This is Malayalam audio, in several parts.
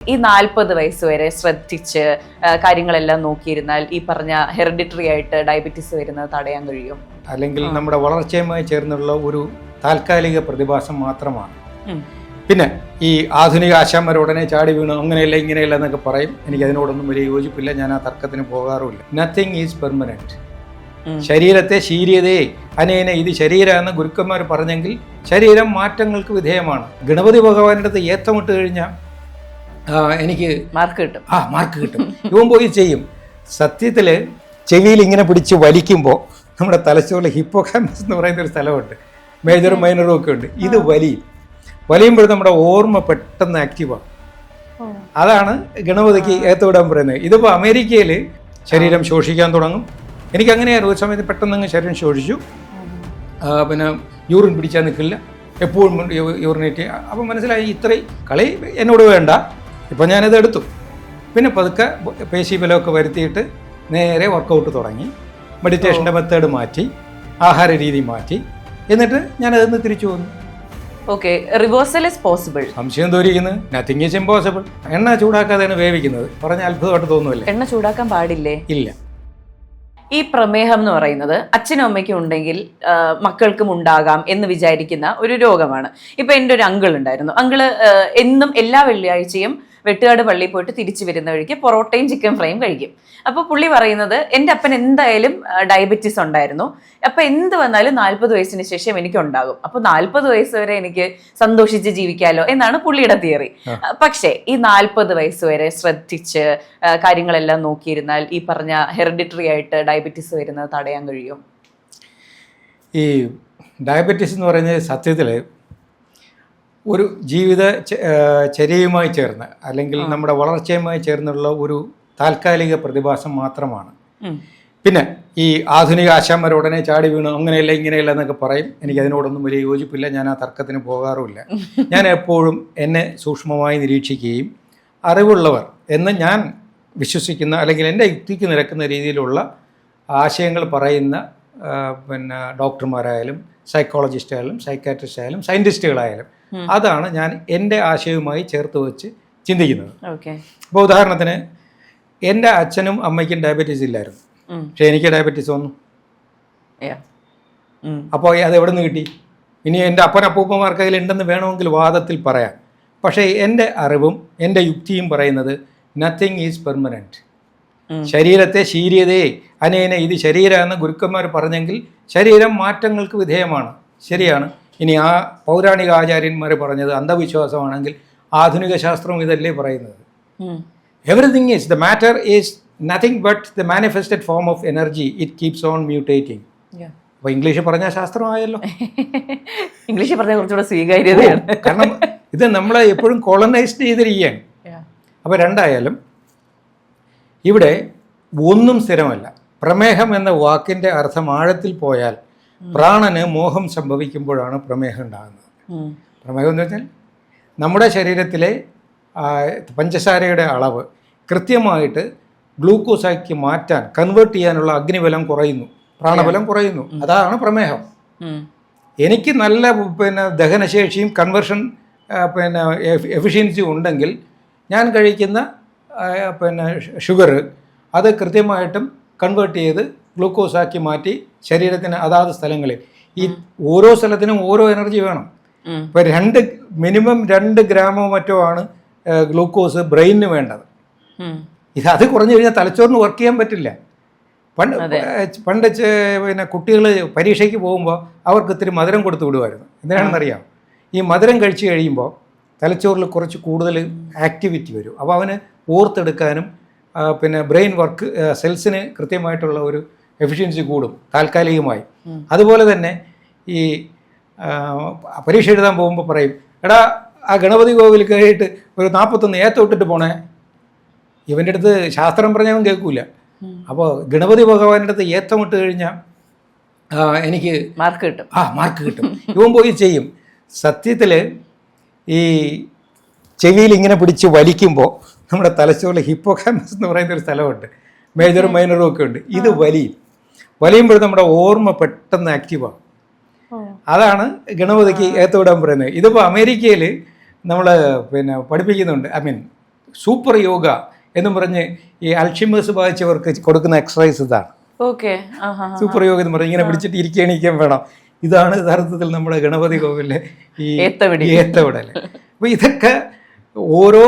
ഈ 40 വയസ്സ് വരെ ശ്രദ്ധിച്ച് കാര്യങ്ങളെല്ലാം നോക്കിയിരുന്നാൽ ഈ പറഞ്ഞ ഹെറിഡിറ്ററി ആയിട്ട് ഡയബറ്റീസ് വരുന്നത് തടയാൻ കഴിയും. അല്ലെങ്കിൽ നമ്മുടെ വളർച്ചയുമായി ചേർന്നുള്ള ഒരു താൽക്കാലിക പ്രതിഭാസം മാത്രമാണ്. പിന്നെ ഈ ആധുനിക ആശാന്മാരുടനെ ചാടി വീണു അങ്ങനെയല്ല ഇങ്ങനെയല്ല എന്നൊക്കെ പറയും. എനിക്ക് അതിനോടൊന്നും വലിയ യോജിപ്പില്ല. ഞാൻ ആ തർക്കത്തിന് പോകാറുമില്ല. Nothing is permanent. ശരീരത്തെ ശീര്യതയെ അനേന ഇത് ശരീരമെന്ന് ഗുരുക്കന്മാർ പറഞ്ഞെങ്കിൽ ശരീരം മാറ്റങ്ങൾക്ക് വിധേയമാണ്. ഗണപതി ഭഗവാന്റെ അടുത്ത് ഏത്തമിട്ട് കഴിഞ്ഞാൽ എനിക്ക് മാർക്ക് കിട്ടും. മാർക്ക് കിട്ടും. ഇവൻ പോയി ചെയ്യും. സത്യത്തിൽ ചെവിയിൽ ഇങ്ങനെ പിടിച്ച് വലിക്കുമ്പോൾ നമ്മുടെ തലച്ചോറിൽ ഹിപ്പോകാമ്പസ് എന്ന് പറയുന്ന ഒരു സ്ഥലമുണ്ട്. മേജറും മൈനറും ഒക്കെ ഉണ്ട്. ഇത് വലിയുമ്പോൾ നമ്മുടെ ഓർമ്മ പെട്ടെന്ന് ആക്റ്റീവാണ്. അതാണ് ഗണപതിക്ക് ഏത്തവിടാൻ പറയുന്നത്. ഇതിപ്പോൾ അമേരിക്കയിൽ ശരീരം ശോഷിക്കാൻ തുടങ്ങും. എനിക്കങ്ങനെയായിരുന്നു. ഒരു സമയത്ത് പെട്ടെന്ന് ശരീരം ശോഷിച്ചു. പിന്നെ യൂറിൻ പിടിച്ചാൽ നിൽക്കില്ല, എപ്പോഴും യൂറിനേറ്റ്. അപ്പം മനസ്സിലായി ഇത്രയും കളി എന്നോട് വേണ്ട. ഇപ്പം ഞാനിത് എടുത്തു. പിന്നെ പതുക്കെ പേശി ബലമൊക്കെ വരുത്തിയിട്ട് നേരെ വർക്കൗട്ട് തുടങ്ങി. മെഡിറ്റേഷൻ്റെ മെത്തേഡ് മാറ്റി, ആഹാര രീതി മാറ്റി. എന്നിട്ട് ഞാനതിന്ന് തിരിച്ചു വന്നു. Okay, reversal is possible. സംശയം തോന്നിയിരിക്കുന്നത് നത്തിങ് ഈസ് ഇമ്പോസിബിൾ. എണ്ണ ചൂടാക്കാതെയാണ് വേവിക്കുന്നത്. പറഞ്ഞ അത്ഭുതമായിട്ട് തോന്നുമല്ലേ? എണ്ണ ചൂടാക്കാൻ പാടില്ലേ? ഇല്ല. ഈ പ്രമേഹം എന്ന് പറയുന്നത് അച്ഛനും അമ്മയ്ക്കും ഉണ്ടെങ്കിൽ മക്കൾക്കും ഉണ്ടാകാം എന്ന് വിചാരിക്കുന്ന ഒരു രോഗമാണ്. ഇപ്പൊ എൻ്റെ ഒരു അങ്കിൾ ഉണ്ടായിരുന്നു. അങ്കിള് എന്നും എല്ലാ വെള്ളിയാഴ്ചയും വെട്ടുകാട് പള്ളിയിൽ പോയിട്ട് തിരിച്ചു വരുന്ന വഴിക്ക് പൊറോട്ടയും ചിക്കൻ ഫ്രൈയും കഴിക്കും. അപ്പോൾ പുള്ളി പറയുന്നത് എൻ്റെ അപ്പൻ എന്തായാലും ഡയബറ്റീസ് ഉണ്ടായിരുന്നു. അപ്പൊ എന്ത് വന്നാലും 40 വയസ്സിന് ശേഷം എനിക്ക് ഉണ്ടാകും. അപ്പൊ 40 വയസ്സ് വരെ എനിക്ക് സന്തോഷിച്ച് ജീവിക്കാലോ എന്നാണ് പുള്ളിയുടെ തിയറി. പക്ഷേ ഈ 40 വയസ്സ് വരെ ശ്രദ്ധിച്ച് കാര്യങ്ങളെല്ലാം നോക്കിയിരുന്നാൽ ഈ പറഞ്ഞ ഹെറിഡിറ്ററി ആയിട്ട് ഡയബറ്റീസ് വരുന്നത് തടയാൻ കഴിയും. ഈ ഡയബറ്റീസ് എന്ന് പറയുന്നത് സത്യത്തിൽ ഒരു ജീവിത ചര്യയുമായി ചേർന്ന് അല്ലെങ്കിൽ നമ്മുടെ വളർച്ചയുമായി ചേർന്നുള്ള ഒരു താൽക്കാലിക പ്രതിഭാസം മാത്രമാണ്. പിന്നെ ഈ ആധുനിക ആശാന്മാരുടനെ ചാടി വീണു അങ്ങനെയല്ല ഇങ്ങനെയല്ല എന്നൊക്കെ പറയും. എനിക്ക് അതിനോടൊന്നും വലിയ യോജിപ്പില്ല. ഞാൻ ആ തർക്കത്തിന് പോകാറുമില്ല. ഞാൻ എപ്പോഴും എന്നെ സൂക്ഷ്മമായി നിരീക്ഷിക്കുകയും അറിവുള്ളവർ എന്ന് ഞാൻ വിശ്വസിക്കുന്ന അല്ലെങ്കിൽ എൻ്റെ യുക്തിക്ക് നിരക്കുന്ന രീതിയിലുള്ള ആശയങ്ങൾ പറയുന്ന പിന്നെ ഡോക്ടർമാരായാലും സൈക്കോളജിസ്റ്റ് ആയാലും സൈക്കാട്രിസ്റ്റ് ആയാലും സയൻറ്റിസ്റ്റുകളായാലും അതാണ് ഞാൻ എൻ്റെ ആശയവുമായി ചേർത്ത് വെച്ച് ചിന്തിക്കുന്നത്. അപ്പോൾ ഉദാഹരണത്തിന് എൻ്റെ അച്ഛനും അമ്മയ്ക്കും ഡയബറ്റീസ് ഇല്ലായിരുന്നു. പക്ഷെ എനിക്ക് ഡയബറ്റീസ് വന്നു. അപ്പോൾ അത് എവിടെ നിന്ന് കിട്ടി? ഇനി എൻ്റെ അപ്പനപ്പൂപ്പന്മാർക്ക് അതിലുണ്ടെന്ന് വേണമെങ്കിൽ വാദത്തിൽ പറയാം. പക്ഷേ എൻ്റെ അറിവും എൻ്റെ യുക്തിയും പറയുന്നത് നത്തിങ് ഈസ് പെർമനൻറ്റ്. ശരീരത്തെ ശീര്യതയെ അനേന ഇത് ശരീരമെന്ന് ഗുരുക്കന്മാർ പറഞ്ഞെങ്കിൽ ശരീരം മാറ്റങ്ങൾക്ക് വിധേയമാണ്. ശരിയാണ്. ഇനി ആ പൗരാണിക ആചാര്യന്മാർ പറഞ്ഞത് അന്ധവിശ്വാസമാണെങ്കിൽ ആധുനിക ശാസ്ത്രം ഇതല്ലേ പറയുന്നത്? Everything is the matter is nothing but the manifested form of energy. It keeps on mutating. അപ്പോൾ ഇംഗ്ലീഷ് പറഞ്ഞാൽ ശാസ്ത്രമായല്ലോ. ഇംഗ്ലീഷ് പറഞ്ഞാൽ കുറച്ചുകൂടെ സ്വീകാര്യതയാണ്. കാരണം ഇത് നമ്മളെ എപ്പോഴും കോളനൈസ്ഡ് ചെയ്തിരിക്കുകയാണ്. അപ്പോൾ രണ്ടായാലും ഇവിടെ ഒന്നും സ്ഥിരമല്ല. പ്രമേഹം എന്ന വാക്കിൻ്റെ അർത്ഥം ആഴത്തിൽ പോയാൽ പ്രാണന് മോഹം സംഭവിക്കുമ്പോഴാണ് പ്രമേഹം ഉണ്ടാകുന്നത്. പ്രമേഹം എന്ന് വെച്ചാൽ നമ്മുടെ ശരീരത്തിലെ പഞ്ചസാരയുടെ അളവ് കൃത്യമായിട്ട് ഗ്ലൂക്കോസാക്കി മാറ്റാൻ കൺവേർട്ട് ചെയ്യാനുള്ള അഗ്നിബലം കുറയുന്നു, പ്രാണബലം കുറയുന്നു. അതാണ് പ്രമേഹം. എനിക്ക് നല്ല പിന്നെ ദഹനശേഷിയും കൺവേർഷൻ പിന്നെ എഫിഷ്യൻസിയും ഉണ്ടെങ്കിൽ ഞാൻ കഴിക്കുന്ന പിന്നെ ഷുഗർ അത് കൃത്യമായിട്ടും കൺവേർട്ട് ചെയ്ത് ഗ്ലൂക്കോസാക്കി മാറ്റി ശരീരത്തിന് അതാത് സ്ഥലങ്ങളിൽ ഈ ഓരോ സ്ഥലത്തിനും ഓരോ എനർജി വേണം. ഇപ്പോൾ മിനിമം 2 ഗ്രാമോ മറ്റോ ആണ് ഗ്ലൂക്കോസ് ബ്രെയിനിന് വേണ്ടത്. അത് കുറഞ്ഞു കഴിഞ്ഞാൽ തലച്ചോറിന് വർക്ക് ചെയ്യാൻ പറ്റില്ല. പണ്ട് പിന്നെ കുട്ടികൾ പരീക്ഷയ്ക്ക് പോകുമ്പോൾ അവർക്ക് ഇത്തിരി മധുരം കൊടുത്തു വിടുമായിരുന്നു. എന്തിനാണെന്നറിയാം? ഈ മധുരം കഴിച്ചു കഴിയുമ്പോൾ തലച്ചോറിൽ കുറച്ച് കൂടുതൽ ആക്ടിവിറ്റി വരും. അപ്പോൾ അവന് ഓർത്തെടുക്കാനും പിന്നെ ബ്രെയിൻ വർക്ക് സെൽസിന് കൃത്യമായിട്ടുള്ള ഒരു എഫിഷ്യൻസി കൂടും താൽക്കാലികമായി. അതുപോലെ തന്നെ ഈ പരീക്ഷ എഴുതാൻ പോകുമ്പോൾ പറയും, എടാ ആ ഗണപതി കോവിൽ കയറിയിട്ട് ഒരു 41 ഏത്തോട്ടിട്ട് പോണേ. ഇവൻ്റെ അടുത്ത് ശാസ്ത്രം പറഞ്ഞവൻ കേൾക്കൂല. അപ്പോൾ ഗണപതി ഭഗവാന്റെ അടുത്ത് ഏത്തമിട്ട് കഴിഞ്ഞാൽ എനിക്ക് മാർക്ക് കിട്ടും. മാർക്ക് കിട്ടും. ഇവൻ പോയി ചെയ്യും. സത്യത്തിൽ ഈ ചെവിയിൽ ഇങ്ങനെ പിടിച്ച് വലിക്കുമ്പോൾ നമ്മുടെ തലച്ചോറിൽ ഹിപ്പോകാമ്പസ് എന്ന് പറയുന്ന ഒരു സ്ഥലമുണ്ട്. മേജറും മൈനറും ഒക്കെ ഉണ്ട്. ഇത് വലിയുമ്പോൾ നമ്മുടെ ഓർമ്മ പെട്ടെന്ന് ആക്റ്റീവാകും. അതാണ് ഗണപതിക്ക് ഏത്തവിടാൻ പറയുന്നത്. ഇതിപ്പോൾ അമേരിക്കയിൽ നമ്മൾ പിന്നെ പഠിപ്പിക്കുന്നുണ്ട്. സൂപ്പർ യോഗ എന്നും പറഞ്ഞ് ഈ അൽഷിമേഴ്സ് ബാധിച്ചവർക്ക് കൊടുക്കുന്ന എക്സസൈസ് ഇതാണ്. ഓക്കെ, സൂപ്പർ യോഗ എന്ന് പറഞ്ഞ് ഇങ്ങനെ പിടിച്ചിട്ട് ഇരിക്കാൻ വേണം. ഇതാണ് യഥാർത്ഥത്തിൽ നമ്മുടെ ഗണപതി കോവിലെ ഈ ഏത്തവിടൽ. അപ്പോൾ ഇതൊക്കെ ഓരോ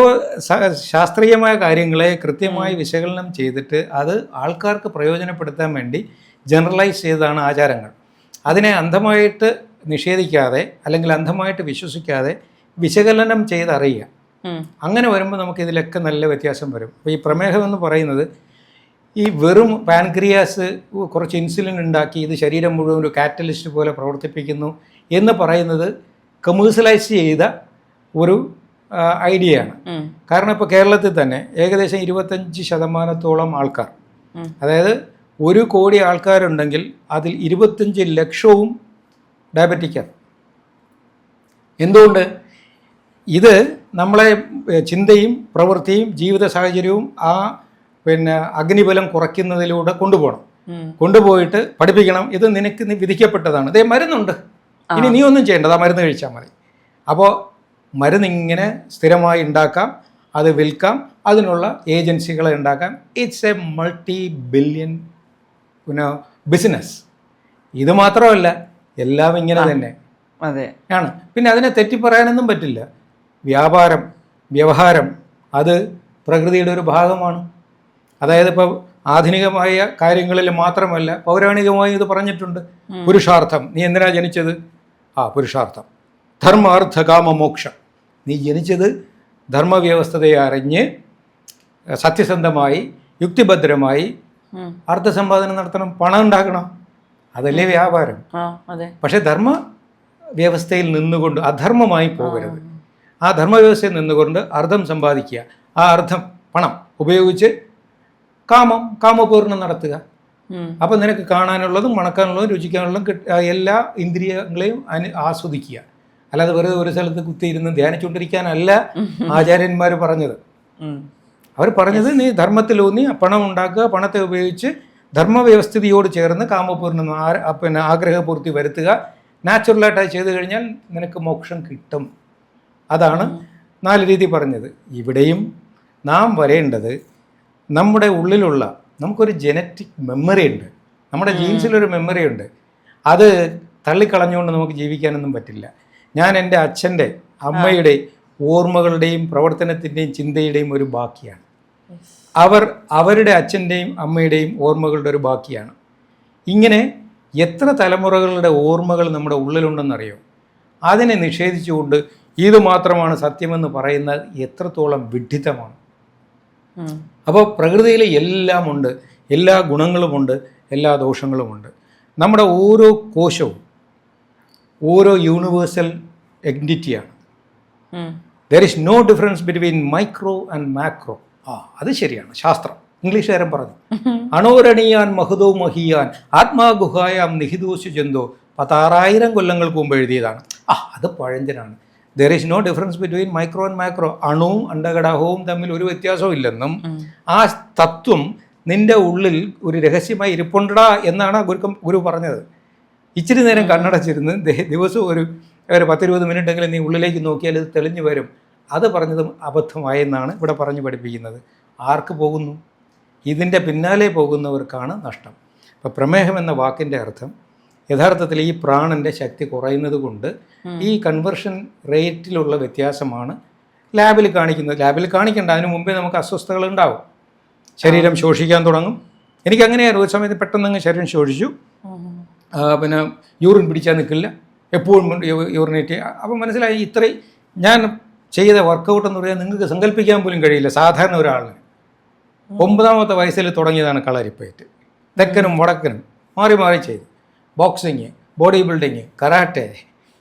ശാസ്ത്രീയമായ കാര്യങ്ങളെ കൃത്യമായി വിശകലനം ചെയ്തിട്ട് അത് ആൾക്കാർക്ക് പ്രയോജനപ്പെടുത്താൻ വേണ്ടി ജനറലൈസ് ചെയ്തതാണ് ആചാരങ്ങൾ. അതിനെ അന്ധമായിട്ട് നിഷേധിക്കാതെ അല്ലെങ്കിൽ അന്ധമായിട്ട് വിശ്വസിക്കാതെ വിശകലനം ചെയ്തറിയുക. അങ്ങനെ വരുമ്പോൾ നമുക്ക് ഇതിലൊക്കെ നല്ല വ്യത്യാസം വരും. അപ്പോൾ ഈ പ്രമേഹം എന്ന് പറയുന്നത് ഈ വെറും പാൻക്രിയാസ് കുറച്ച് ഇൻസുലിൻ ഉണ്ടാക്കി ഇത് ശരീരം മുഴുവൻ ഒരു കാറ്റലിസ്റ്റ് പോലെ പ്രവർത്തിപ്പിക്കുന്നു എന്ന് പറയുന്നത് കമേഴ്സ്യലൈസ് ചെയ്ത ഒരു ഐഡിയയാണ്. കാരണം ഇപ്പോൾ കേരളത്തിൽ തന്നെ ഏകദേശം 25% ആൾക്കാർ, അതായത് 1 കോടി ആൾക്കാരുണ്ടെങ്കിൽ അതിൽ 25 ലക്ഷവും ഡയബറ്റിക്കാണ്. എന്തുകൊണ്ട്? ഇത് നമ്മളെ ചിന്തയും പ്രവൃത്തിയും ജീവിത സാഹചര്യവും അഗ്നിബലം കുറയ്ക്കുന്നതിലൂടെ കൊണ്ടുപോയിട്ട് പഠിപ്പിക്കണം. ഇത് നിനക്ക് വിധിക്കപ്പെട്ടതാണ്, ഇതേ മരുന്നുണ്ട്, ഇനി നീ ഒന്നും ചെയ്യേണ്ടത്, ആ മരുന്ന് കഴിച്ചാൽ മതി. അപ്പോൾ മരുന്നിങ്ങനെ സ്ഥിരമായി ഉണ്ടാക്കാം, അത് വിൽക്കാം, അതിനുള്ള ഏജൻസികളെ ഉണ്ടാക്കാം. It's A multi-billion business. ഇത് മാത്രമല്ല, എല്ലാം ഇങ്ങനെ തന്നെ ആണ്. പിന്നെ അതിനെ തെറ്റിപ്പറയാനൊന്നും പറ്റില്ല. വ്യവഹാരം അത് പ്രകൃതിയുടെ ഒരു ഭാഗമാണ്. അതായത് ഇപ്പോൾ ആധുനികമായ കാര്യങ്ങളിൽ മാത്രമല്ല, പൗരാണികമായി ഇത് പറഞ്ഞിട്ടുണ്ട്. പുരുഷാർത്ഥം, നീ എന്തിനാ ജനിച്ചത്? പുരുഷാർത്ഥം. ധർമാർത്ഥ കാമ മോക്ഷം, നീ ജനിച്ചത് ധർമ്മവ്യവസ്ഥതയെ അറിഞ്ഞ് സത്യസന്ധമായി യുക്തിഭദ്രമായി അർത്ഥസമ്പാദനം നടത്തണം, പണം ഉണ്ടാക്കണം. അതല്ലേ വ്യാപാരം. പക്ഷെ ധർമ്മ വ്യവസ്ഥയിൽ നിന്നുകൊണ്ട് അധർമ്മമായി പോകരുത്. ആ ധർമ്മവ്യവസ്ഥയിൽ നിന്നുകൊണ്ട് അർത്ഥം സമ്പാദിക്കുക. ആ അർത്ഥം, പണം ഉപയോഗിച്ച് കാമപൂർണ്ണം നടത്തുക. അപ്പം നിനക്ക് കാണാനുള്ളതും മണക്കാനുള്ളതും രുചിക്കാനുള്ളതും എല്ലാ ഇന്ദ്രിയങ്ങളെയും ആസ്വദിക്കുക. അല്ലാതെ വെറുതെ ഒരു സ്ഥലത്ത് കുത്തിയിരുന്ന് ധ്യാനിച്ചുകൊണ്ടിരിക്കാനല്ല ആചാര്യന്മാർ പറഞ്ഞത്. അവർ പറഞ്ഞത് നീ ധർമ്മത്തിലൂന്നി പണം ഉണ്ടാക്കുക, പണത്തെ ഉപയോഗിച്ച് ധർമ്മവ്യവസ്ഥിതിയോട് ചേർന്ന് കാമപൂർണ്ണം ആഗ്രഹപൂർത്തി വരുത്തുക. നാച്ചുറലായിട്ട് ചെയ്തു കഴിഞ്ഞാൽ നിനക്ക് മോക്ഷം കിട്ടും. അതാണ് 4 രീതി പറഞ്ഞത്. ഇവിടെയും നാം വരേണ്ടത് നമ്മുടെ ഉള്ളിലുള്ള, നമുക്കൊരു ജനറ്റിക് മെമ്മറി ഉണ്ട്, നമ്മുടെ ജീൻസിലൊരു മെമ്മറി ഉണ്ട്. അത് തള്ളിക്കളഞ്ഞുകൊണ്ട് നമുക്ക് ജീവിക്കാനൊന്നും പറ്റില്ല. ഞാൻ എൻ്റെ അച്ഛൻ്റെ അമ്മയുടെ ഓർമ്മകളുടെയും പ്രവർത്തനത്തിൻ്റെയും ചിന്തയുടെയും ഒരു ബാക്കിയാണ്. അവരുടെ അച്ഛൻ്റെയും അമ്മയുടെയും ഓർമ്മകളുടെ ഒരു ബാക്കിയാണ്. ഇങ്ങനെ എത്ര തലമുറകളുടെ ഓർമ്മകൾ നമ്മുടെ ഉള്ളിലുണ്ടെന്നറിയോ? അതിനെ നിഷേധിച്ചുകൊണ്ട് ഇത് മാത്രമാണ് സത്യമെന്ന് പറയുന്നത് എത്രത്തോളം വിഡ്ഢിത്തമാണ്. അപ്പോൾ പ്രകൃതിയിൽ എല്ലാം ഉണ്ട്, എല്ലാ ഗുണങ്ങളുമുണ്ട്, എല്ലാ ദോഷങ്ങളുമുണ്ട്. നമ്മുടെ ഓരോ കോശവും ഓരോ യൂണിവേഴ്സൽ എൻറ്റിറ്റിയാണ്. There is no difference between micro and macro. അത് ശരിയാണ്, ശാസ്ത്രം. ഇംഗ്ലീഷുകാരൻ പറഞ്ഞു, അണോരണീയാൻ മഹുദോ മഹിയാൻ ആത്മാഗുഹായാം നിഹിതോശു ജന്തോ. 16,000 കൊല്ലങ്ങൾക്ക് മുമ്പ് എഴുതിയതാണ്. അത് പഴഞ്ചനാണ്. There is no difference between micro and macro. അണുവും അണ്ടകടാഹവും തമ്മിൽ ഒരു വ്യത്യാസവും ഇല്ലെന്നും ആ തത്വം നിന്റെ ഉള്ളിൽ ഒരു രഹസ്യമായി ഇരിപ്പുണ്ടടാ എന്നാണ് ഗുരു പറഞ്ഞത്. ഇച്ചിരി നേരം കണ്ണടച്ചിരുന്ന് ദിവസവും ഒരു 10-20 മിനിറ്റെങ്കിലും നീ ഉള്ളിലേക്ക് നോക്കിയാൽ ഇത് തെളിഞ്ഞു വരും. അത് പറഞ്ഞതും അബദ്ധമായെന്നാണ് ഇവിടെ പറഞ്ഞു പഠിപ്പിക്കുന്നത്. ആർക്ക് പോകുന്നു? ഇതിൻ്റെ പിന്നാലെ പോകുന്നവർക്കാണ് നഷ്ടം. അപ്പോൾ പ്രമേഹം എന്ന വാക്കിൻ്റെ അർത്ഥം യഥാർത്ഥത്തിൽ ഈ പ്രാണൻ്റെ ശക്തി കുറയുന്നത് കൊണ്ട് ഈ കൺവേർഷൻ റേറ്റിലുള്ള വ്യത്യാസമാണ് ലാബിൽ കാണിക്കുന്നത്. ലാബിൽ കാണിക്കേണ്ട, അതിന് മുമ്പേ നമുക്ക് അസ്വസ്ഥതകൾ ഉണ്ടാവും. ശരീരം ശോഷിക്കാൻ തുടങ്ങും. എനിക്കങ്ങനെയായിരുന്നു. ഒരു സമയത്ത് പെട്ടെന്ന് ശരീരം ശോഷിച്ചു, പിന്നെ യൂറിൻ പിടിച്ചാൽ നിൽക്കില്ല, എപ്പോഴും യൂറിനേറ്റ്. അപ്പം മനസ്സിലായി, ഇത്രയും ഞാൻ ചെയ്ത വർക്കൗട്ട് എന്ന് പറയാൻ നിങ്ങൾക്ക് സങ്കല്പിക്കാൻ പോലും കഴിയില്ല. സാധാരണ ഒരാളിന് 9ാമത്തെ വയസ്സിൽ തുടങ്ങിയതാണ് കളരിപ്പയറ്റ്. തെക്കനും വടക്കനും മാറി മാറി ചെയ്ത് ബോക്സിങ്, ബോഡി ബിൽഡിങ്, കരാട്ടെ,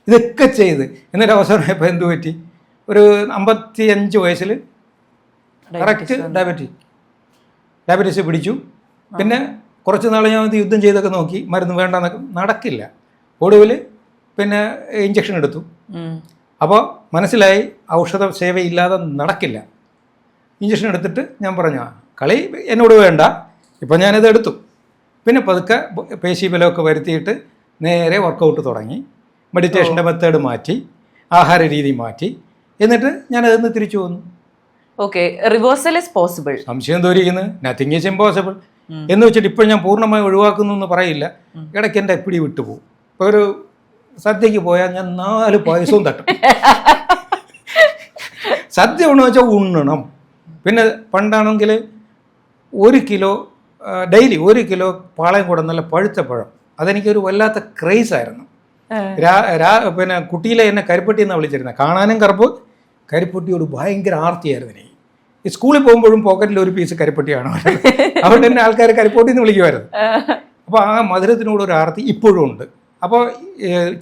ഇതൊക്കെ ചെയ്ത് എന്നിട്ട് അവസാനമായപ്പോൾ എന്തു പറ്റി? ഒരു 55 വയസ്സിൽ കറക്റ്റ് ഡയബറ്റീസ് പിടിച്ചു. പിന്നെ കുറച്ച് നാൾ ഞാൻ യുദ്ധം ചെയ്തൊക്കെ നോക്കി, മരുന്ന് വേണ്ടെന്നൊക്കെ, നടക്കില്ല. ഒടുവിൽ പിന്നെ ഇഞ്ചക്ഷൻ എടുത്തു. അപ്പോൾ മനസ്സിലായി ഔഷധ സേവയില്ലാതെ നടക്കില്ല. ഇഞ്ചക്ഷൻ എടുത്തിട്ട് ഞാൻ പറഞ്ഞു, കളി എന്നോട് വേണ്ട, ഇപ്പം ഞാനിത് എടുത്തു. പിന്നെ പതുക്കെ പേശീബലമൊക്കെ വരുത്തിയിട്ട് നേരെ വർക്കൗട്ട് തുടങ്ങി. മെഡിറ്റേഷൻ്റെ മെത്തേഡ് മാറ്റി, ആഹാര രീതി മാറ്റി, എന്നിട്ട് ഞാനതിൽ നിന്ന് തിരിച്ചു വന്നു. Okay, reversal is possible. സംശയം തോന്നിയിരിക്കുന്നത് നത്തിങ് ഈസ് ഇമ്പോസിബിൾ എന്ന് വെച്ചിട്ട് ഇപ്പോൾ ഞാൻ പൂർണ്ണമായി ഒഴിവാക്കുന്നു എന്ന് പറയില്ല. ഇടയ്ക്ക് എൻ്റെ പിടി വിട്ടുപോകും. ഇപ്പോൾ ഒരു സദ്യക്ക് പോയാൽ ഞാൻ 4 പായസവും തട്ടും. സദ്യ ഉണ്ടെന്ന് വെച്ചാൽ ഉണ്ണണം. പിന്നെ പണ്ടാണെങ്കിൽ 1 കിലോ ഡെയിലി 1 കിലോ പാളയം കൂടെ നല്ല പഴുത്ത പഴം, അതെനിക്കൊരു വല്ലാത്ത ക്രേസായിരുന്നു. പിന്നെ കുട്ടിയിലെ എന്നെ കരിപ്പട്ടി എന്നാണ് വിളിച്ചിരുന്നത്. കാണാനും കറുപ്പ്, കരിപ്പട്ടിയോട് ഭയങ്കര ആർത്തിയായിരുന്നു എനിക്ക്. ഈ സ്കൂളിൽ പോകുമ്പോഴും പോക്കറ്റിൽ ഒരു പീസ് കരിപ്പട്ടിയാണ്. അതുകൊണ്ട് തന്നെ ആൾക്കാർ കരിപ്പട്ടി എന്ന് വിളിക്കുമായിരുന്നു. അപ്പോൾ ആ മധുരത്തിനോട് ഒരു ആർത്തി ഇപ്പോഴും ഉണ്ട്. അപ്പോൾ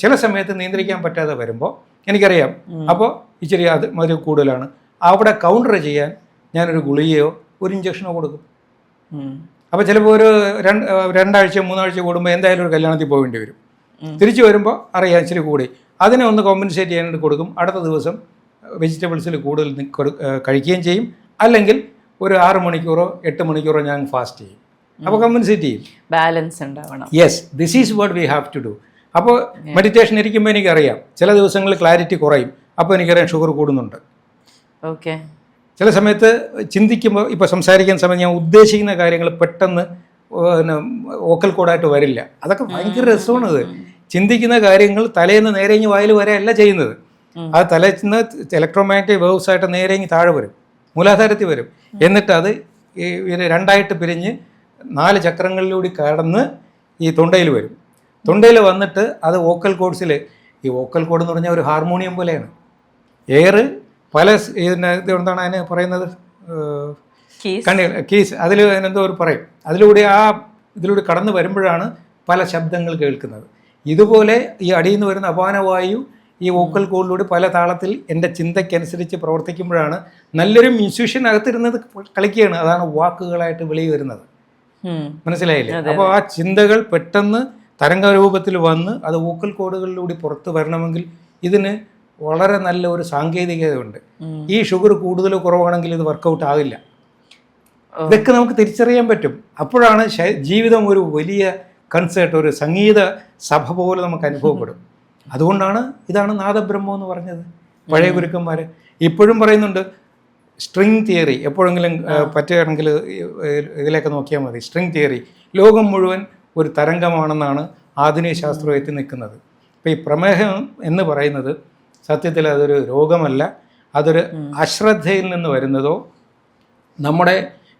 ചില സമയത്ത് നിയന്ത്രിക്കാൻ പറ്റാതെ വരുമ്പോൾ എനിക്കറിയാം, അപ്പോൾ ഇച്ചിരി അത് മധുരം കൂടുതലാണ്, അവിടെ കൗണ്ടർ ചെയ്യാൻ ഞാനൊരു ഗുളികയോ ഒരു ഇഞ്ചക്ഷനോ കൊടുക്കും. അപ്പോൾ ചിലപ്പോൾ ഒരു 2 ആഴ്ച 3 ആഴ്ച കൂടുമ്പോൾ എന്തായാലും ഒരു കല്യാണത്തിൽ പോകേണ്ടി വരും. തിരിച്ചു വരുമ്പോൾ അറിയാം ഇച്ചിരി കൂടി, അതിനെ ഒന്ന് കോമ്പൻസേറ്റ് ചെയ്യാനായിട്ട് കൊടുക്കും. അടുത്ത ദിവസം വെജിറ്റബിൾസിൽ കൂടുതൽ കഴിക്കുകയും ചെയ്യും. അല്ലെങ്കിൽ ഒരു 6 മണിക്കൂറോ 8 മണിക്കൂറോ ഞാൻ ഫാസ്റ്റ് ചെയ്യും. അപ്പോൾ കോമ്പൻസേറ്റ് ചെയ്യും. ബാലൻസ് ഉണ്ടാവണം. Yes, this is what we have to do. അപ്പോൾ മെഡിറ്റേഷൻ ഇരിക്കുമ്പോൾ എനിക്കറിയാം ചില ദിവസങ്ങളിൽ ക്ലാരിറ്റി കുറയും. അപ്പോൾ എനിക്കറിയാം ഷുഗർ കൂടുന്നുണ്ട്. ഓക്കെ. ചില സമയത്ത് ചിന്തിക്കുമ്പോൾ, ഇപ്പോൾ സംസാരിക്കുന്ന സമയത്ത് ഞാൻ ഉദ്ദേശിക്കുന്ന കാര്യങ്ങൾ പെട്ടെന്ന് വോക്കൽ കോഡായിട്ട് വരില്ല. അതൊക്കെ ഭയങ്കര രസമാണത്. ചിന്തിക്കുന്ന കാര്യങ്ങൾ തലേന്ന് നേരെ വായിൽ വരെയല്ല ചെയ്യുന്നത്. അത് തലേന്ന് ഇലക്ട്രോമാഗ്നറ്റിക് വേവ്സ് ആയിട്ട് നേരെ താഴെ വരും, മൂലാധാരത്തിൽ വരും. എന്നിട്ട് അത് 2ആയിട്ട് പിരിഞ്ഞ് 4 ചക്രങ്ങളിലൂടെ കടന്ന് ഈ തൊണ്ടയിൽ വരും. തൊണ്ടയിൽ വന്നിട്ട് അത് വോക്കൽ കോഡ്സിൽ, ഈ വോക്കൽ കോഡ് എന്ന് പറഞ്ഞാൽ ഒരു ഹാർമോണിയം പോലെയാണ്. എയർ പല എന്താണ് അതിന് പറയുന്നത്, കീസ്, അതിൽ എന്തോ ഒരു പറയും, ഇതിലൂടെ കടന്നു വരുമ്പോഴാണ് പല ശബ്ദങ്ങൾ കേൾക്കുന്നത്. ഇതുപോലെ ഈ അടിയിൽ നിന്ന് വരുന്ന അപാനവായു ഈ വോക്കൽ കോഡിലൂടെ പല താളത്തിൽ എൻ്റെ ചിന്തയ്ക്കനുസരിച്ച് പ്രവർത്തിക്കുമ്പോഴാണ് നല്ലൊരു മ്യൂസിഷ്യൻ അകത്തിരുന്നത് കളിക്കുകയാണ്. അതാണ് വാക്കുകളായിട്ട് വെളിയിൽ വരുന്നത്. മനസ്സിലായില്ലേ? അപ്പോൾ ആ ചിന്തകൾ പെട്ടെന്ന് തരംഗരൂപത്തിൽ വന്ന് അത് വോക്കൽ കോഡുകളിലൂടെ പുറത്ത് വരണമെങ്കിൽ ഇതിന് വളരെ നല്ല ഒരു സാങ്കേതികതയുണ്ട്. ഈ ഷുഗർ കൂടുതലോ കുറവാണെങ്കിൽ ഇത് വർക്കൗട്ട് ആകില്ല. ഇതൊക്കെ നമുക്ക് തിരിച്ചറിയാൻ പറ്റും. അപ്പോഴാണ് ജീവിതം ഒരു വലിയ കൺസേർട്ട്, ഒരു സംഗീത സഭ പോലെ നമുക്ക് അനുഭവപ്പെടും. അതുകൊണ്ടാണ് ഇതാണ് നാദബ്രഹ്മം എന്ന് പറഞ്ഞത്. പഴയ ഗുരുക്കന്മാർ ഇപ്പോഴും പറയുന്നുണ്ട് സ്ട്രിങ് തിയറി. എപ്പോഴെങ്കിലും പറ്റുകയാണെങ്കിൽ ഇതിലേക്ക് നോക്കിയാൽ മതി. സ്ട്രിങ് തിയറി ലോകം മുഴുവൻ ഒരു തരംഗമാണെന്നാണ് ആധുനിക ശാസ്ത്രം എത്തി നിൽക്കുന്നത്. അപ്പോൾ ഈ പ്രമേഹം എന്ന് പറയുന്നത് സത്യത്തിൽ അതൊരു രോഗമല്ല, അതൊരു അശ്രദ്ധയിൽ നിന്ന് വരുന്നതോ നമ്മുടെ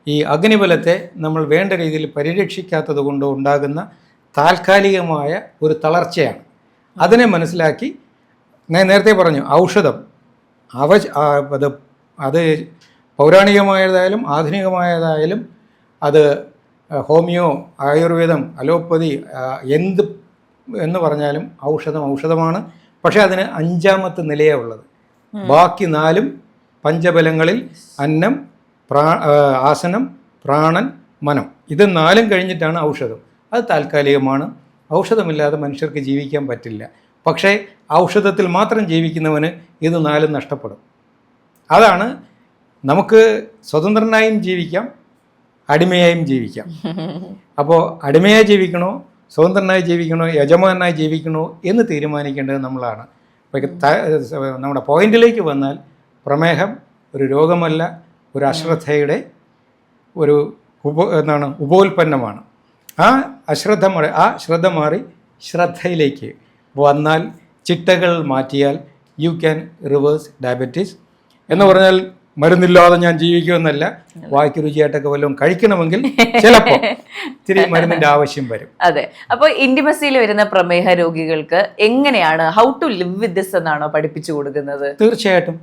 ഈ അഗ്നിബലത്തെ നമ്മൾ വേണ്ട രീതിയിൽ പരിരക്ഷിക്കാത്തത് കൊണ്ടോ ഉണ്ടാകുന്ന താൽക്കാലികമായ ഒരു തളർച്ചയാണ്. അതിനെ മനസ്സിലാക്കി ഞാൻ നേരത്തെ പറഞ്ഞു, ഔഷധം അത് പൗരാണികമായതായാലും ആധുനികമായതായാലും അത് ഹോമിയോ, ആയുർവേദം, അലോപ്പതി, എന്ത് എന്ന് പറഞ്ഞാലും ഔഷധമാണ്. പക്ഷേ അതിന് 5ാമത്തെ നിലയാണ് ഉള്ളത്. ബാക്കി 4 പഞ്ചബലങ്ങളിൽ അന്നം, ആസനം, പ്രാണൻ, മനം, ഇത് 4 കഴിഞ്ഞിട്ടാണ് ഔഷധം. അത് താൽക്കാലികമാണ്. ഔഷധമില്ലാതെ മനുഷ്യർക്ക് ജീവിക്കാൻ പറ്റില്ല. പക്ഷേ ഔഷധത്തിൽ മാത്രം ജീവിക്കുന്നവന് ഇത് 4 നഷ്ടപ്പെടും. അതാണ് നമുക്ക് സ്വതന്ത്രനായും ജീവിക്കാം, അടിമയായും ജീവിക്കാം. അപ്പോൾ അടിമയായി ജീവിക്കണോ, സ്വതന്ത്രനായി ജീവിക്കണോ, യജമാനായി ജീവിക്കണോ എന്ന് തീരുമാനിക്കേണ്ടത് നമ്മളാണ്. അപ്പോൾ നമ്മുടെ പോയിന്റിലേക്ക് വന്നാൽ പ്രമേഹം ഒരു രോഗമല്ല, ഒരു അശ്രദ്ധയുടെ ഒരു ഉപോൽപ്പന്നമാണ്. ആ ശ്രദ്ധ മാറി ശ്രദ്ധയിലേക്ക് വന്നാൽ, ചിട്ടകൾ മാറ്റിയാൽ യു ക്യാൻ റിവേഴ്സ് ഡയബറ്റീസ്. എന്ന് പറഞ്ഞാൽ മരുന്നില്ലാതെ ഞാൻ ജീവിക്കുമെന്നല്ല. വായ്ക്ക് രുചിയായിട്ടൊക്കെ വല്ലതും കഴിക്കണമെങ്കിൽ ചിലപ്പോൾ ഇത്തിരി മരുന്നിൻ്റെ ആവശ്യം വരും. അതെ. അപ്പോൾ ഇന്റിമസിയിൽ വരുന്ന പ്രമേഹ രോഗികൾക്ക് എങ്ങനെയാണ് how to live with this എന്നാണോ പഠിപ്പിച്ചു കൊടുക്കുന്നത്? തീർച്ചയായിട്ടും.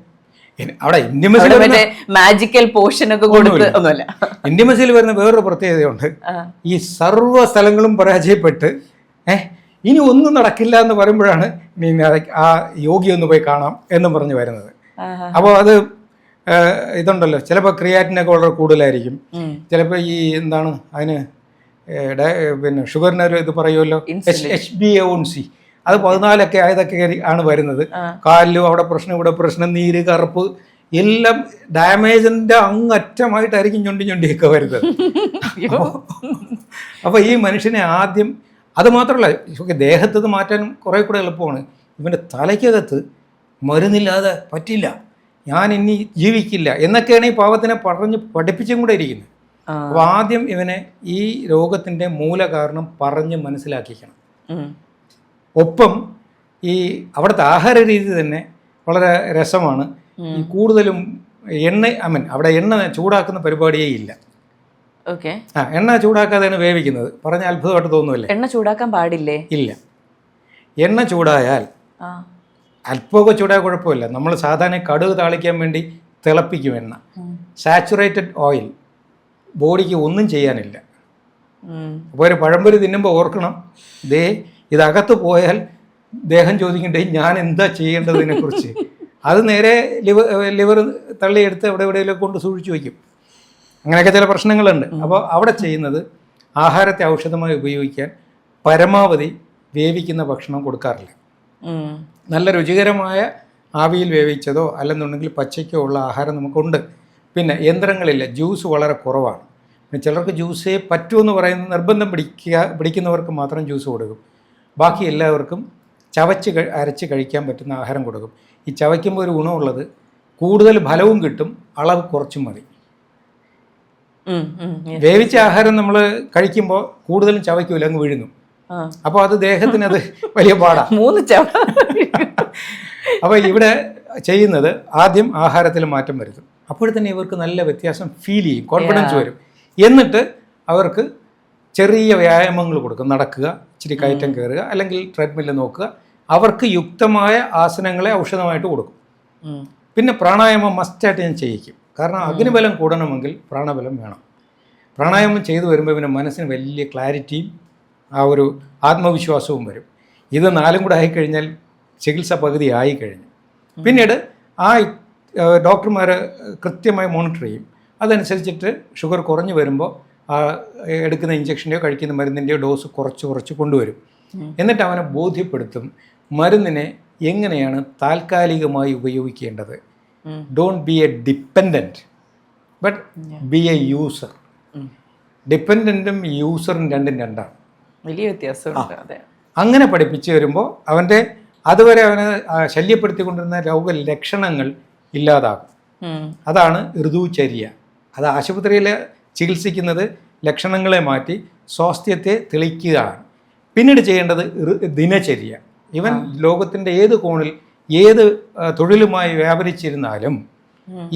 അവിടെ മാജിക്കൽ പോർഷൻ ഒക്കെ കൊടുത്ത് ഒന്നുമല്ല. ഇന്റിമസിയിൽ വരുന്ന വേറൊരു പ്രത്യേകതയുണ്ട്. ഈ സർവ്വ സ്ഥലങ്ങളും പരാജയപ്പെട്ട് ഇനി ഒന്നും നടക്കില്ല എന്ന് പറയുമ്പോഴാണ് ആ യോഗി ഒന്ന് പോയി കാണാം എന്നും പറഞ്ഞ് വരുന്നത്. അപ്പോൾ അത് ഇതുണ്ടല്ലോ, ചിലപ്പോൾ ക്രിയാറ്റിനൊക്കെ വളരെ കൂടുതലായിരിക്കും. ചിലപ്പോൾ ഈ എന്താണ് അതിന് പിന്നെ ഷുഗറിനൊരു ഇത് പറയുമല്ലോ, HbA1c, അത് 14 ആയതൊക്കെ ആണ് വരുന്നത്. കാലിലും അവിടെ പ്രശ്നം, ഇവിടെ പ്രശ്നം, നീര്, കറുപ്പ്, എല്ലാം ഡാമേജിൻ്റെ അങ്ങറ്റമായിട്ടായിരിക്കും ഞൊണ്ടിയൊക്കെ വരുന്നത്. അപ്പോൾ ഈ മനുഷ്യനെ ആദ്യം, അത് മാത്രമല്ല ദേഹത്ത് ഇത് മാറ്റാൻ കുറേ കൂടെ എളുപ്പമാണ്. ഇവൻ്റെ തലയ്ക്കകത്ത് മരുന്നില്ലാതെ പറ്റില്ല. ഞാൻ ഇനി ജീവിക്കില്ല എന്നൊക്കെയാണ് ഈ പാവത്തിനെ പറഞ്ഞ് പഠിപ്പിച്ചും കൂടെ ഇരിക്കുന്നത്. അപ്പോൾ ആദ്യം ഇവനെ ഈ രോഗത്തിൻ്റെ മൂലകാരണം പറഞ്ഞ് മനസ്സിലാക്കിക്കണം. ഒപ്പം ഈ അവിടുത്തെ ആഹാര രീതി തന്നെ വളരെ രസമാണ്. ഈ കൂടുതലും അവിടെ എണ്ണ ചൂടാക്കുന്ന പരിപാടിയേ ഇല്ല. ഓക്കെ. എണ്ണ ചൂടാക്കാതെയാണ് വേവിക്കുന്നത്. പറഞ്ഞ അത്ഭുതമായിട്ട് തോന്നുമല്ലേ? എണ്ണ ചൂടാക്കാൻ പാടില്ലേ? ഇല്ല. എണ്ണ ചൂടായാൽ അല്പമൊക്കെ ചൂടായ കുഴപ്പമില്ല. നമ്മൾ സാധാരണ കടുക് താളിക്കാൻ വേണ്ടി തിളപ്പിക്കും എണ്ണ. സാച്ചുറേറ്റഡ് ഓയിൽ ബോഡിക്ക് ഒന്നും ചെയ്യാനില്ല. അപ്പോൾ ഒരു പഴംപൊരി തിന്നുമ്പോൾ ഓർക്കണം, ഇതകത്ത് പോയാൽ ദേഹം ചോദിക്കണ്ടേ ഞാൻ എന്താ ചെയ്യേണ്ടതിനെക്കുറിച്ച്. അത് നേരെ ലിവർ തള്ളിയെടുത്ത് എവിടെയെങ്കിലും കൊണ്ട് സൂക്ഷിച്ചു വയ്ക്കും. അങ്ങനെയൊക്കെ ചില പ്രശ്നങ്ങളുണ്ട്. അപ്പോൾ അവിടെ ചെയ്യുന്നത് ആഹാരത്തെ ഔഷധമായി ഉപയോഗിക്കാൻ പരമാവധി വേവിക്കുന്ന ഭക്ഷണം കൊടുക്കാറില്ല. നല്ല രുചികരമായ ആവിയിൽ വേവിച്ചതോ അല്ലെന്നുണ്ടെങ്കിൽ പച്ചയ്ക്കോ ഉള്ള ആഹാരം നമുക്കുണ്ട്. പിന്നെ യന്ത്രങ്ങളില്ല. ജ്യൂസ് വളരെ കുറവാണ്. പിന്നെ ചിലർക്ക് ജ്യൂസേ പറ്റുമെന്ന് പറയുന്ന നിർബന്ധം പിടിക്കുന്നവർക്ക് മാത്രം ജ്യൂസ് കൊടുക്കും. ബാക്കി എല്ലാവർക്കും ചവച്ച് അരച്ച് കഴിക്കാൻ പറ്റുന്ന ആഹാരം കൊടുക്കും. ഈ ചവയ്ക്കുമ്പോൾ ഒരു ഗുണമുള്ളത് കൂടുതൽ ഫലവും കിട്ടും, അളവ് കുറച്ചും മതി. വേവിച്ച ആഹാരം നമ്മൾ കഴിക്കുമ്പോൾ കൂടുതലും ചവയ്ക്കൂല, അങ്ങ് വിഴുങ്ങും. അപ്പോൾ അത് ദേഹത്തിന് അത് വലിയ പാടാണ്. 3 ചവ. അപ്പോൾ ഇവിടെ ചെയ്യുന്നത് ആദ്യം ആഹാരത്തിൽ മാറ്റം വരുത്തും. അപ്പോഴത്തന്നെ ഇവർക്ക് നല്ല വ്യത്യാസം ഫീൽ ചെയ്യും, കോൺഫിഡൻസ് വരും. എന്നിട്ട് അവർക്ക് ചെറിയ വ്യായാമങ്ങൾ കൊടുക്കും. നടക്കുക, ഇച്ചിരി കയറ്റം കയറുക, അല്ലെങ്കിൽ ട്രെഡ്മില്ല് നോക്കുക. അവർക്ക് യുക്തമായ ആസനങ്ങളെ ഔഷധമായിട്ട് കൊടുക്കും. പിന്നെ പ്രാണായാമം മസ്റ്റായിട്ട് ഞാൻ ചെയ്യിക്കും. കാരണം അഗ്നിബലം കൂടണമെങ്കിൽ പ്രാണബലം വേണം. പ്രാണായാമം ചെയ്തു വരുമ്പോൾ പിന്നെ മനസ്സിന് വലിയ ക്ലാരിറ്റിയും ആ ഒരു ആത്മവിശ്വാസവും വരും. ഇത് 4 കൂടെ ആയിക്കഴിഞ്ഞാൽ ചികിത്സ പകുതി ആയിക്കഴിഞ്ഞു. പിന്നീട് ആ ഡോക്ടർമാർ കൃത്യമായി മോണിറ്റർ ചെയ്യും. അതനുസരിച്ചിട്ട് ഷുഗർ കുറഞ്ഞു വരുമ്പോൾ ആ എടുക്കുന്ന ഇഞ്ചക്ഷൻ്റെയോ കഴിക്കുന്ന മരുന്നിൻ്റെയോ ഡോസ് കുറച്ച് കൊണ്ടുവരും. എന്നിട്ട് അവനെ ബോധ്യപ്പെടുത്തും മരുന്നിനെ എങ്ങനെയാണ് താൽക്കാലികമായി ഉപയോഗിക്കേണ്ടത്. Don't be a dependent but be a user. ഡിപ്പെൻഡൻറ്റും യൂസറും രണ്ടാണ്. വലിയ വ്യത്യാസമുണ്ട്. അങ്ങനെ പഠിപ്പിച്ചു വരുമ്പോൾ അവൻ്റെ അതുവരെ അവനെ ശല്യപ്പെടുത്തിക്കൊണ്ടിരുന്ന രോഗലക്ഷണങ്ങൾ ഇല്ലാതാകും. അതാണ് ഋതുചര്യ. അത് ആശുപത്രിയിൽ ചികിത്സിക്കുന്നത് ലക്ഷണങ്ങളെ മാറ്റി സ്വാസ്ഥ്യത്തെ തെളിക്കുകയാണ്. പിന്നീട് ചെയ്യേണ്ടത് ദിനചര്യ. ഇവൻ ലോകത്തിൻ്റെ ഏത് കോണിൽ ഏത് തൊഴിലുമായി വ്യാപരിച്ചിരുന്നാലും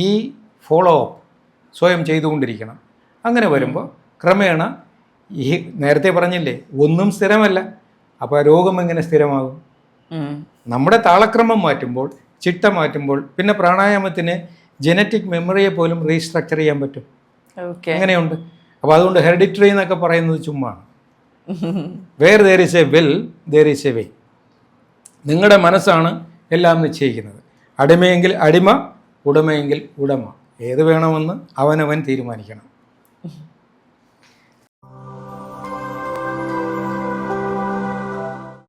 ഈ ഫോളോ അപ്പ് സ്വയം ചെയ്തുകൊണ്ടിരിക്കണം. അങ്ങനെ വരുമ്പോൾ ക്രമേണ ഈ നേരത്തെ പറഞ്ഞില്ലേ ഒന്നും സ്ഥിരമല്ല. അപ്പോൾ രോഗം എങ്ങനെ സ്ഥിരമാകും? നമ്മുടെ താളക്രമം മാറ്റുമ്പോൾ, ചിട്ട മാറ്റുമ്പോൾ, പിന്നെ പ്രാണായാമത്തിന് ജനറ്റിക് മെമ്മറിയെ പോലും റീസ്ട്രക്ചർ ചെയ്യാൻ പറ്റും. അങ്ങനെയുണ്ട്. അപ്പോൾ അതുകൊണ്ട് ഹെറിഡിറ്ററി എന്നൊക്കെ പറയുന്നത് ചുമ്മാ. Where there is a will there is a way. നിങ്ങളുടെ മനസ്സാണ് എല്ലാം നിശ്ചയിക്കുന്നത്. അടിമയെങ്കിൽ അടിമ, ഉടമയെങ്കിൽ ഉടമ. ഏത് വേണമെന്ന് അവനവൻ തീരുമാനിക്കണം.